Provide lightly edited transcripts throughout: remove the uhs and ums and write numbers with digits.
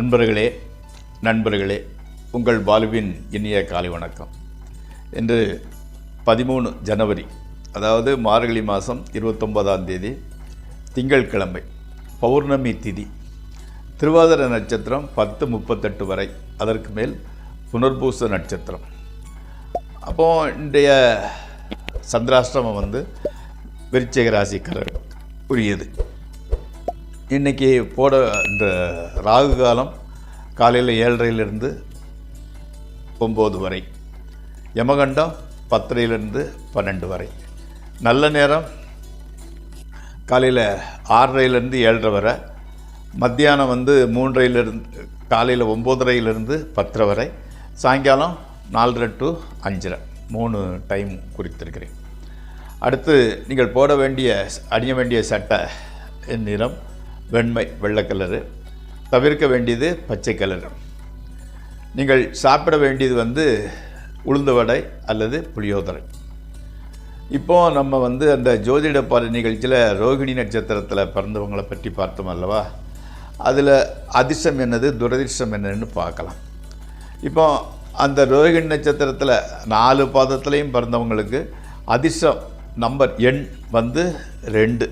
அன்பர்களே, நண்பர்களே, உங்கள் பாலுவின் இனிய காலை வணக்கம். இன்று 13 ஜனவரி, அதாவது மார்கழி மாதம் 29ஆம் தேதி, திங்கட்கிழமை, பௌர்ணமி திதி, திருவாதிரை நட்சத்திரம் 10:38 வரை, அதற்கு மேல் புனர்பூச நட்சத்திரம். அப்போது இன்றைய சந்திராஷ்டிரமம் விருச்சிக ராசிக்காரர் உரியது. இன்றைக்கி இந்த ராகு காலம் காலையில் 7:30 9 வரை, யமகண்டம் 10 12 வரை, நல்ல நேரம் காலையில் 6:30 7:30 வரை, மத்தியானம் 3:00 காலையில் 9:30 10 வரை, சாயங்காலம் 4:30 to 5:30 3 டைம் குறித்திருக்கிறேன். அடுத்து நீங்கள் அணிய வேண்டிய சட்டை நிறம் வெண்மை, வெள்ளை கலரு. தவிர்க்க வேண்டியது பச்சை கலரு. நீங்கள் சாப்பிட வேண்டியது உளுந்து வடை அல்லது புளியோதரை. இப்போது நம்ம அந்த ஜோதிட பாட நிகழ்ச்சியில் ரோகிணி நட்சத்திரத்தில் பிறந்தவங்களை பற்றி பார்த்தோம் அல்லவா? அதில் அதிர்ஷ்டம் என்னது, துரதிர்ஷ்டம் என்னன்னு பார்க்கலாம். இப்போ அந்த ரோகிணி நட்சத்திரத்தில் 4 பாதத்துலேயும் பிறந்தவங்களுக்கு அதிர்ஷ்டம் நம்பர் எண் 2.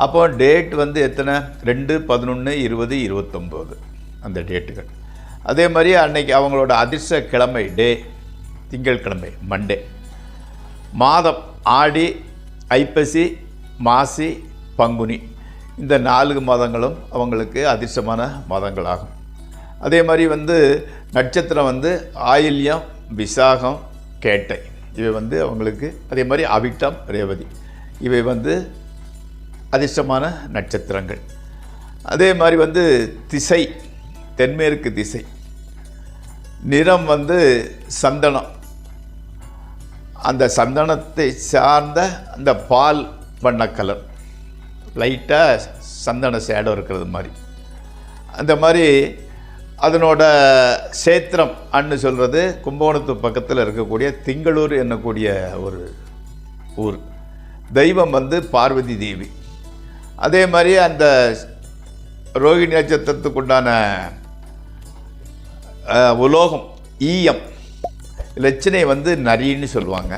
அப்போ டேட் எத்தனை, 2 11 20 29 அந்த டேட்டுகள். அதே மாதிரி அன்னைக்கு அவங்களோட அதிர்ஷ்ட கிழமை திங்கட்கிழமை, மண்டே. மாதம் ஆடி, ஐப்பசி, மாசி, பங்குனி, இந்த 4 மாதங்களும் அவங்களுக்கு அதிர்ஷ்டமான மாதங்களாகும். அதே மாதிரி நட்சத்திரம் ஆயில்யம், விசாகம், கேட்டை, இவை அவங்களுக்கு. அதே மாதிரி அவிட்டம், ரேவதி, இவை அதிர்ஷ்டமான நட்சத்திரங்கள். அதே மாதிரி திசை தென்மேற்கு திசை. நிறம் சந்தனம். அந்த சந்தனத்தை சார்ந்த அந்த பால் வண்ண கலர், லைட்டாக சந்தன சேடம் இருக்கிறது மாதிரி. அந்த மாதிரி அதனோட சேத்திரம் அன்னு சொல்கிறது கும்பகோணத்து பக்கத்தில் இருக்கக்கூடிய திங்களூர் என்னக்கூடிய ஒரு ஊர். தெய்வம் பார்வதி தேவி. அதே மாதிரி அந்த ரோகிணி நட்சத்திரத்துக்குண்டான உலோகம் ஈயம், லட்சணை நரின்னு சொல்லுவாங்க.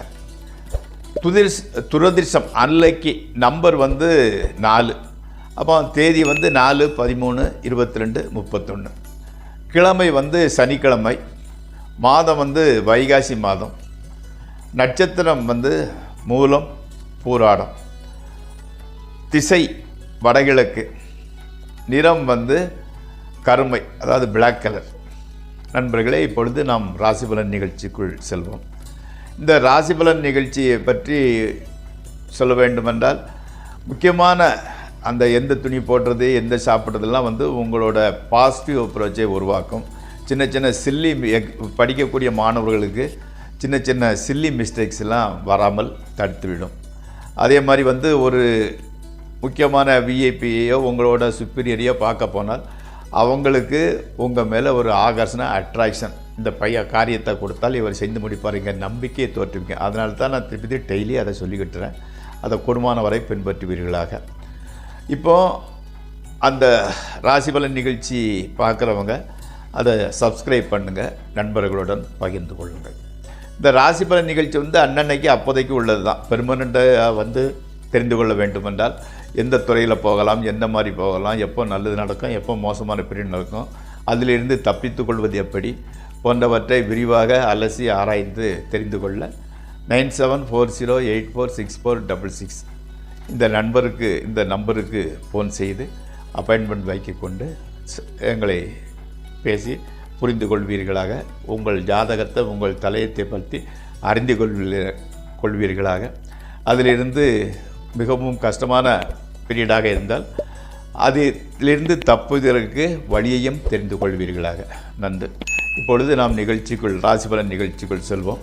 துரதிர்ஷ்டம் அன்லைக்கி நம்பர் 4. அப்போ தேதி 4 13 22 31. கிழமை சனிக்கிழமை. மாதம் வைகாசி மாதம். நட்சத்திரம் மூலம், பூராடம். திசை வடகிழக்கு. நிறம் கருமை, அதாவது பிளாக் கலர். நண்பர்களே, இப்பொழுது நாம் ராசிபலன் நிகழ்ச்சிக்குள் செல்வோம். இந்த ராசிபலன் நிகழ்ச்சியை பற்றி சொல்ல வேண்டுமென்றால், முக்கியமான அந்த எந்த துணி போடுறது, எந்த சாப்பிட்றதெல்லாம் உங்களோட பாசிட்டிவ் அப்ரோச்சை உருவாக்கும். சின்ன சின்ன சில்லி படிக்கக்கூடிய மாணவர்களுக்கு சின்ன சின்ன சில்லி மிஸ்டேக்ஸ் எல்லாம் வராமல் தடுத்துவிடும். அதே மாதிரி ஒரு முக்கியமான விஐபியோ உங்களோட சுப்பீரியரையோ பார்க்க போனால் அவங்களுக்கு உங்கள் மேலே ஒரு ஆகர்ஷண அட்ராக்ஷன், இந்த காரியத்தை கொடுத்தால் இவர் செஞ்சு முடிப்பாருங்க, நம்பிக்கையை தோற்றுவிங்க. அதனால தான் நான் திருப்பி டெய்லி அதை சொல்லிக்கிட்டுறேன். அதை கூடுமான வரை பின்பற்றுவீர்களாக. இப்போது அந்த ராசிபலன் நிகழ்ச்சி பார்க்குறவங்க அதை சப்ஸ்கிரைப் பண்ணுங்கள், நண்பர்களுடன் பகிர்ந்து கொள்ளுங்கள். இந்த ராசிபலன் நிகழ்ச்சி அன்னன்னைக்கு அப்போதைக்கு உள்ளது தான். பெர்மனண்ட்டாக தெரிந்து கொள்ள வேண்டுமென்றால் எந்த துறையில் போகலாம், எந்த மாதிரி போகலாம், எப்போ நல்லது நடக்கும், எப்போ மோசமான பீரியட் நடக்கும், அதிலிருந்து தப்பித்து கொள்வது எப்படி போன்றவற்றை விரிவாக அலசி ஆராய்ந்து தெரிந்து கொள்ள 9740846466 இந்த நம்பருக்கு ஃபோன் செய்து அப்பாயின்மெண்ட் வைத்து கொண்டு எங்களை பேசி புரிந்து கொள்வீர்களாக. உங்கள் ஜாதகத்தை, உங்கள் தலையத்தை பற்றி அறிந்து கொள்வீர்களாக. அதிலிருந்து மிகவும் கஷ்டமான பீரியடாக இருந்தால் அதிலிருந்து தப்புவதற்கு வழியையும் தெரிந்து கொள்வீர்களாக. நன்று. இப்பொழுது நாம் ராசிபலன் நிகழ்ச்சிக்குள் செல்வோம்.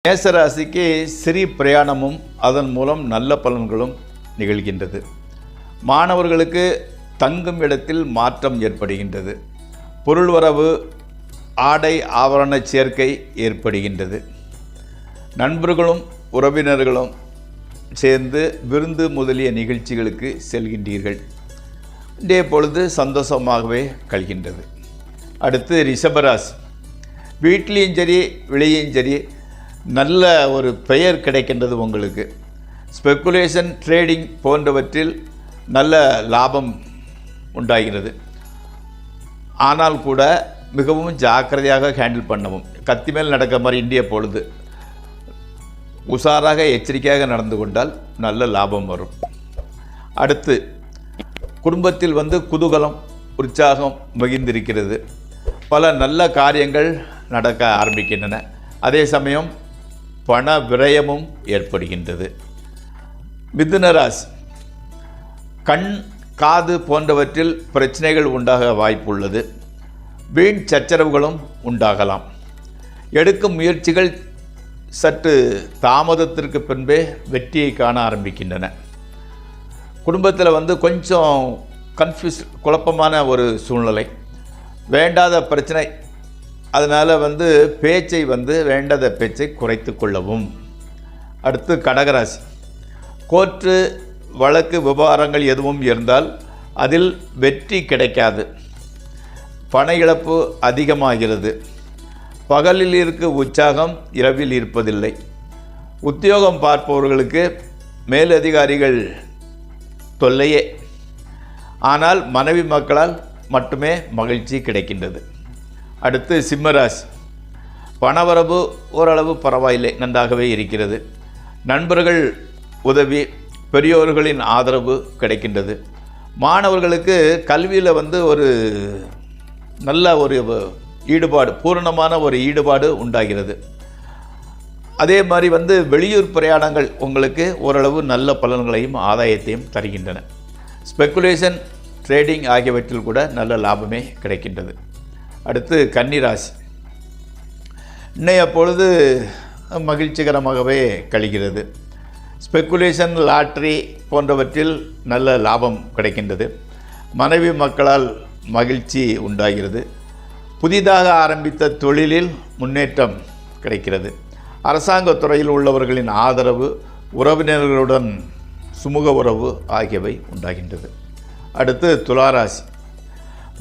மேசராசிக்கு சிறு பிரயாணமும் அதன் மூலம் நல்ல பலன்களும் நிகழ்கின்றது. மாணவர்களுக்கு தங்கும் இடத்தில் மாற்றம் ஏற்படுகின்றது. பொருள் வரவு, ஆடை ஆபரண சேர்க்கை ஏற்படுகின்றது. நண்பர்களும் உறவினர்களும் சேர்ந்து விருந்து முதலிய நிகழ்ச்சிகளுக்கு செல்கின்றீர்கள். இன்றைய பொழுது சந்தோஷமாகவே கழிகின்றது. அடுத்து ரிஷபராசி. வீட்லேயும் சரி வெளியும் சரி நல்ல ஒரு பெயர் கிடைக்கின்றது உங்களுக்கு. ஸ்பெக்குலேஷன் ட்ரேடிங் போன்றவற்றில் நல்ல லாபம் உண்டாகிறது. ஆனால் கூட மிகவும் ஜாக்கிரதையாக ஹேண்டில் பண்ணவும். கத்தி மேல் நடக்கிற மாதிரி இந்திய பொழுது உஷாராக எச்சரிக்கையாக நடந்து கொண்டால் நல்ல லாபம் வரும். அடுத்து குடும்பத்தில் குதூகலம் உற்சாகம் மிகுந்திருக்கிறது. பல நல்ல காரியங்கள் நடக்க ஆரம்பிக்கின்றன. அதே சமயம் பண விரயமும் ஏற்படுகின்றது. மிதுன ராசி. கண் காது போன்றவற்றில் பிரச்சனைகள் உண்டாக வாய்ப்புள்ளது. வீண் சச்சரவுகளும் உண்டாகலாம். எடுக்கும் முயற்சிகள் சற்று தாமதத்திற்கு பின்பே வெற்றியை காண ஆரம்பிக்கின்றன. குடும்பத்தில் கொஞ்சம் குழப்பமான ஒரு சூழ்நிலை, வேண்டாத பிரச்சனை. அதனால் பேச்சை வேண்டாத பேச்சை குறைத்து கொள்ளவும். அடுத்து கடகராசி. கோர்ட்டு வழக்கு விவகாரங்கள் எதுவும் இருந்தால் அதில் வெற்றி கிடைக்காது. பண இழப்பு அதிகமாகிறது. பகலில் இருக்க உற்சாகம் இரவில் இருப்பதில்லை. உத்தியோகம் பார்ப்பவர்களுக்கு மேலதிகாரிகள் தொல்லையே. ஆனால் மனைவி மக்களால் மட்டுமே மகிழ்ச்சி கிடைக்கின்றது. அடுத்து சிம்மராசி. பணவரவு ஓரளவு பரவாயில்லை, நன்றாகவே இருக்கிறது. நண்பர்கள் உதவி, பெரியோர்களின் ஆதரவு கிடைக்கின்றது. மாணவர்களுக்கு கல்வியில் ஒரு நல்ல ஒரு ஈடுபாடு, பூரணமான ஒரு ஈடுபாடு உண்டாகிறது. அதே மாதிரி வெளியூர் பிரயாணங்கள் உங்களுக்கு ஓரளவு நல்ல பலன்களையும் ஆதாயத்தையும் தருகின்றன. ஸ்பெக்குலேஷன் ட்ரேடிங் ஆகியவற்றில் கூட நல்ல லாபமே கிடைக்கின்றது. அடுத்து கன்னிராசி. இன்றைய பொழுது மகிழ்ச்சிகரமாகவே கழிகிறது. ஸ்பெக்குலேஷன் லாட்ரி போன்றவற்றில் நல்ல லாபம் கிடைக்கின்றது. மனைவி மக்களால் மகிழ்ச்சி உண்டாகிறது. புதிதாக ஆரம்பித்த தொழிலில் முன்னேற்றம் கிடைக்கிறது. அரசாங்க துறையில் உள்ளவர்களின் ஆதரவு, உறவினர்களுடன் சுமூக உறவு ஆகியவை உண்டாகின்றது. அடுத்து துளாராசி.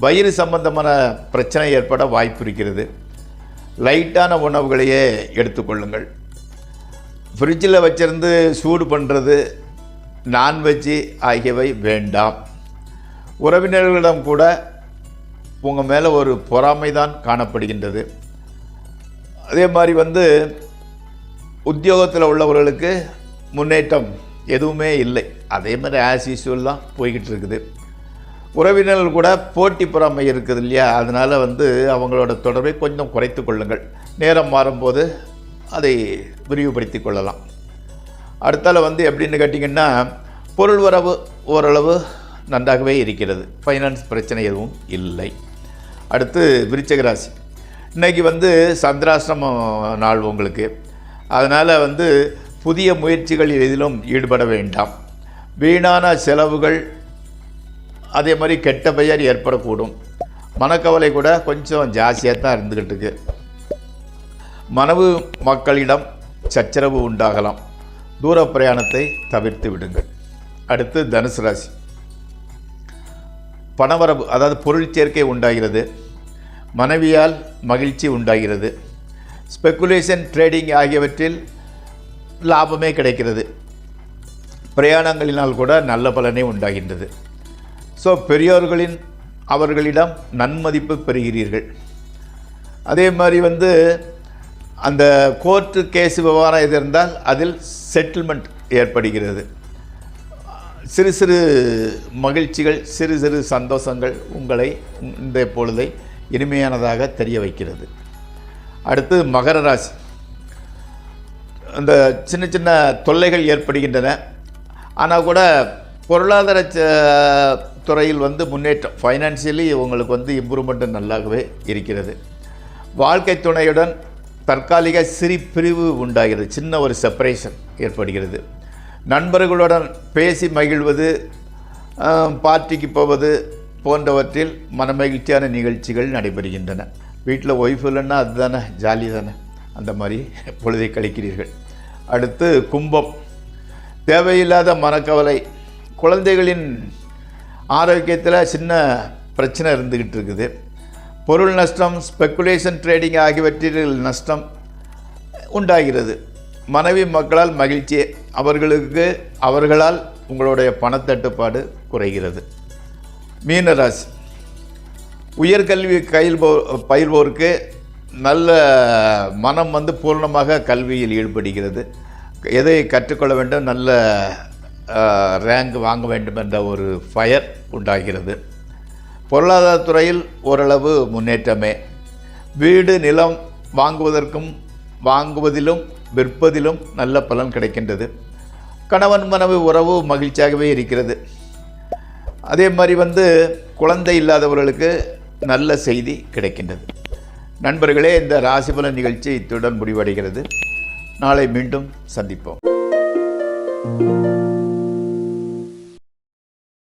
வயிறு சம்பந்தமான பிரச்சனை ஏற்பட வாய்ப்பு இருக்கிறது. லைட்டான உணவுகளையே எடுத்துக்கொள்ளுங்கள். ஃப்ரிட்ஜில் வச்சிருந்து சூடு பண்ணுறது, நான்வெஜ்ஜு ஆகியவை வேண்டாம். உறவினர்களிடம் கூட உங்கள் மேலே ஒரு பொறாமை தான் காணப்படுகின்றது. அதே மாதிரி உத்தியோகத்தில் உள்ளவர்களுக்கு முன்னேற்றம் எதுவுமே இல்லை. அதே மாதிரி ஆஸ் யூஸ்வல் தான் போய்கிட்டு இருக்குது. உறவினர்கள் கூட போட்டி பொறாமை இருக்குது இல்லையா, அதனால் அவங்களோட தொடர்பை கொஞ்சம் குறைத்து கொள்ளுங்கள். நேரம் மாறும்போது அதை விரிவுபடுத்தி கொள்ளலாம். அடுத்தால எப்படின்னு கேட்டிங்கன்னா, பொருள் வரவு ஓரளவு நன்றாகவே இருக்கிறது. ஃபைனான்ஸ் பிரச்சனை எதுவும் இல்லை. அடுத்து விருச்சிக ராசி. இன்றைக்கி சந்திராஷ்டிரம நாள் உங்களுக்கு. அதனால் புதிய முயற்சிகள் எதிலும் ஈடுபட வேண்டாம். வீணான செலவுகள், அதே மாதிரி கெட்ட பெயர் ஏற்படக்கூடும். மனக்கவலை கூட கொஞ்சம் ஜாஸ்தியாக தான் இருந்துக்கிட்டு இருக்கு. மனைவி மக்களிடம் சச்சரவு உண்டாகலாம். தூர பிரயாணத்தை தவிர்த்து விடுங்கள். அடுத்து தனுசு ராசி. பணவரவு, அதாவது பொருள் சேர்க்கை உண்டாகிறது. மனைவியால் மகிழ்ச்சி உண்டாகிறது. ஸ்பெக்குலேஷன் ட்ரேடிங் ஆகியவற்றில் லாபமே கிடைக்கிறது. பிரயாணங்களினால் கூட நல்ல பலனே உண்டாகின்றது. ஸோ பெரியோர்களின் அவர்களிடம் நன்மதிப்பு பெறுகிறீர்கள். அதே மாதிரி அந்த கோர்ட்டு கேஸு விவகாரம் எது இருந்தால் அதில் செட்டில்மெண்ட் ஏற்படுகிறது. சிறு சிறு மகிழ்ச்சிகள், சிறு சிறு சந்தோஷங்கள் உங்களை இந்த பொழுதை இனிமையானதாக தெரிய வைக்கிறது. அடுத்து மகர ராசி. அந்த சின்ன சின்ன தொல்லைகள் ஏற்படுகின்றன. ஆனால் கூட பொருளாதார துறையில் முன்னேற்றம், ஃபைனான்சியலி உங்களுக்கு இம்ப்ரூவ்மெண்ட் நல்லாகவே இருக்கிறது. வாழ்க்கை துணையுடன் தற்காலிக சிறு பிரிவு உண்டாகிறது. சின்ன ஒரு செப்பரேஷன் ஏற்படுகிறது. நண்பர்களுடன் பேசி மகிழ்வது, பார்ட்டிக்கு போவது போன்றவற்றில் மனமகிழ்ச்சியான நிகழ்ச்சிகள் நடைபெறுகின்றன. வீட்டில் ஒய்ஃப் இல்லைன்னா அதுதானே ஜாலி தானே, அந்த மாதிரி பொழுதை கழிக்கிறீர்கள். அடுத்து கும்பம். தேவையில்லாத மனக்கவலை, குழந்தைகளின் ஆரோக்கியத்தில் சின்ன பிரச்சனை இருந்துக்கிட்டு இருக்குது. பொருள் நஷ்டம், ஸ்பெக்குலேஷன் ட்ரேடிங் ஆகியவற்றில் நஷ்டம் உண்டாகிறது. மனைவி மக்களால் மகிழ்ச்சி, அவர்களால் உங்களுடைய பணத்தட்டுப்பாடு குறைகிறது. மீனராசி, உயர்கல்வி பயில்வோருக்கு நல்ல மனம் பூர்ணமாக கல்வியில் ஈடுபடுகிறது. எதை கற்றுக்கொள்ள வேண்டும், நல்ல ரேங்க் வாங்க வேண்டும் என்ற ஒரு ஃபயர் உண்டாகிறது. பொருளாதாரத்துறையில் ஓரளவு முன்னேற்றமே. வீடு நிலம் வாங்குவதிலும் விற்பதிலும் நல்ல பலன் கிடைக்கின்றது. கணவன் மனைவி உறவு மகிழ்ச்சியாகவே இருக்கிறது. அதே மாதிரி குழந்தை இல்லாதவர்களுக்கு நல்ல செய்தி கிடைக்கின்றது. நண்பர்களே, இந்த ராசிபலன் நிகழ்ச்சி இத்துடன் முடிவடைகிறது. நாளை மீண்டும் சந்திப்போம்.